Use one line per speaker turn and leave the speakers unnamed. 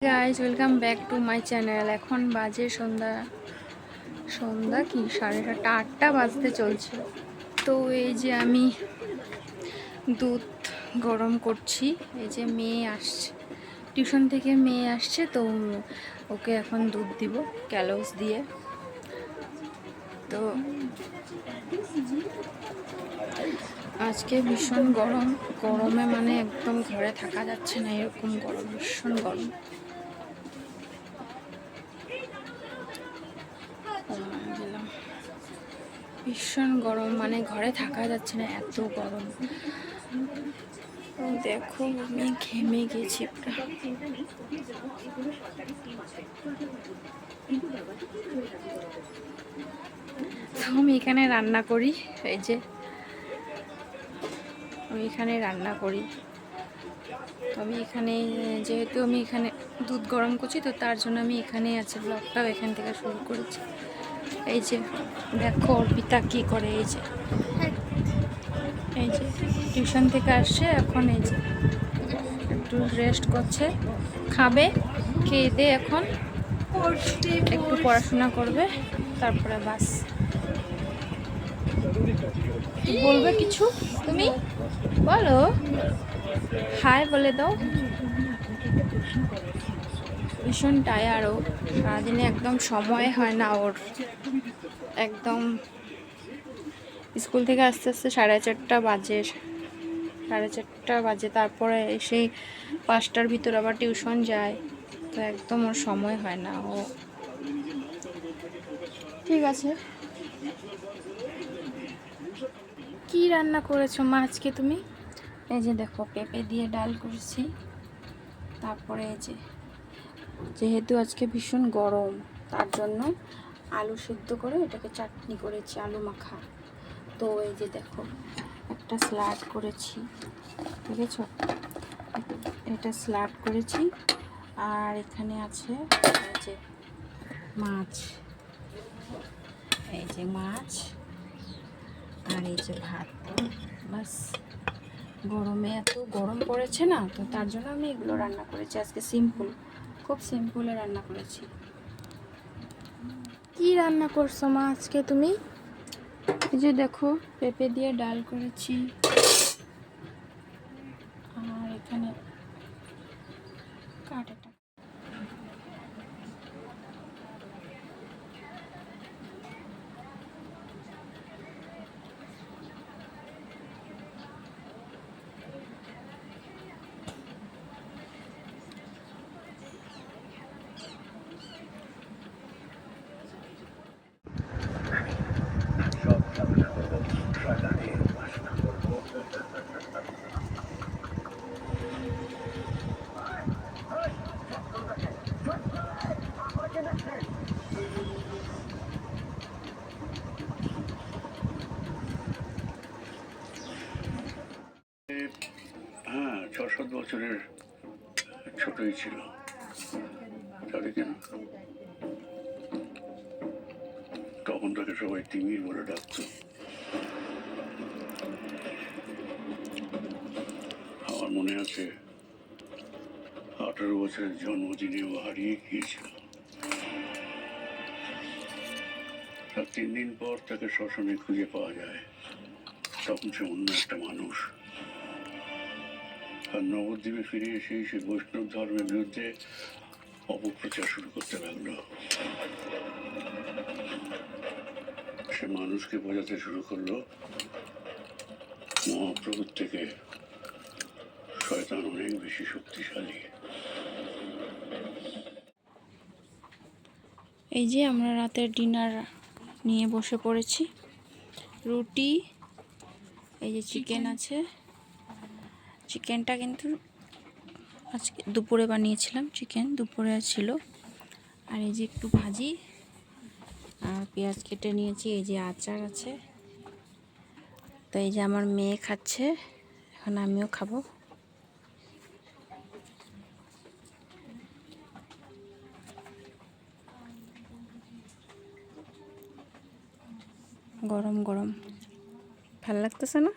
Guys welcome back to my channel. এখন বাজে সন্ধ্যা কি 7:30 8টা বাজতে চলছে। তো এই যে আমি দুধ গরম করছি। এই যে মেয়ে আসছে টিউশন থেকে, মেয়ে আসছে তো ওকে এখন দুধ দিব ক্যালোস দিয়ে। তো আজকে ভীষণ গরমে মানে একদম ঘরে থাকা যাচ্ছে না, এরকম গরম, ভীষণ গরম। ভীষণ গরম, মানে ঘরে থাকা যাচ্ছে না, এত গরম। দেখো আমি ঘেমে গেছি প্রায়। আমি এখানে রান্না করি, এই যে আমি এখানে রান্না করি। আমি এখানে যেহেতু আমি এখানে দুধ গরম করছি, তো তার জন্য আমি এখানে আছি, ব্লগটাও এখান থেকে শুরু করেছি। এই যে দেখো অর্পিতা কি করে, এই যে টিউশন থেকে আসছে এখন, এই যে একটু রেস্ট করছে, খাবে, খেয়ে দিয়ে এখন একটু পড়াশোনা করবে, তারপরে বাস। বলবে কিছু তুমি বলো, হাই বলে দাও। ভীষণ টায়ার্ড ও, সারাদিনে একদম সময় হয় না ওর। একদম স্কুল থেকে আস্তে আস্তে 4:30 বাজে, 4:30 বাজে, তারপরে সেই 5টার ভিতর আবার টিউশন যায়, তো একদম ওর সময় হয় না। ও ঠিক আছে। কি রান্না করেছো মা আজকে তুমি? এই যে দেখো পেঁপে দিয়ে ডাল করেছি, তারপরে এই যে যেহেতু আজকে ভীষণ গরম, তার জন্য আলু সিদ্ধ করে এটাকে চাটনি করেছি, আলু মাখা। তো এই যে দেখো একটা স্যালাড করেছি, দেখেছো, এটা স্যালাড করেছি। আর এখানে আছে এই যে মাছ, এই যে মাছ, আর এই যে ভাত। বাস, গরমে এত গরম পড়েছে না, তো তার জন্য আমি এগুলো রান্না করেছি আজকে, সিম্পল, খুব সিম্পলে রান্না করেছি। কি রান্না করছো মা আজকে তুমি? এই যে দেখো পেঁপে দিয়ে ডাল করেছি, আর এখানে কাটাটা
হ্যাঁ, 6-7 বছরের ছোটই ছিল, জানি কেন তখন তাকে সবাই তিমির বলে ডাকতো। আমার মনে আছে 18 বছরের জন্মদিনে ও হারিয়ে গিয়েছিল। তার 3 দিন পর তাকে শ্মশানে খুঁজে পাওয়া যায়। তখন সে অন্য একটা মানুষ। আর নবদ্বীপে ফিরে এসে সে বৈষ্ণব ধর্মের বিরুদ্ধে অপপ্রচার শুরু করতে লাগলো। সে মানুষকে বোঝাতে শুরু করলো মহাপ্রভুর থেকে শয়তান অনেক বেশি শক্তিশালী।
এই যে আমরা রাতের ডিনার নিয়ে বসে পড়েছি, রুটি, এই যে চিকেন আছে, চিকেনটা কিন্তু আজকে দুপুরে বানিয়েছিলাম, চিকেন দুপুরে ছিল। আর এই যে একটু ভাজি, আর পেঁয়াজ কেটে নিয়েছি, এই যে আচার আছে। তো এই যে আমার মেয়ে খাচ্ছে, এখন আমিও খাবো। গরম গরম, ভাল লাগতেছে না?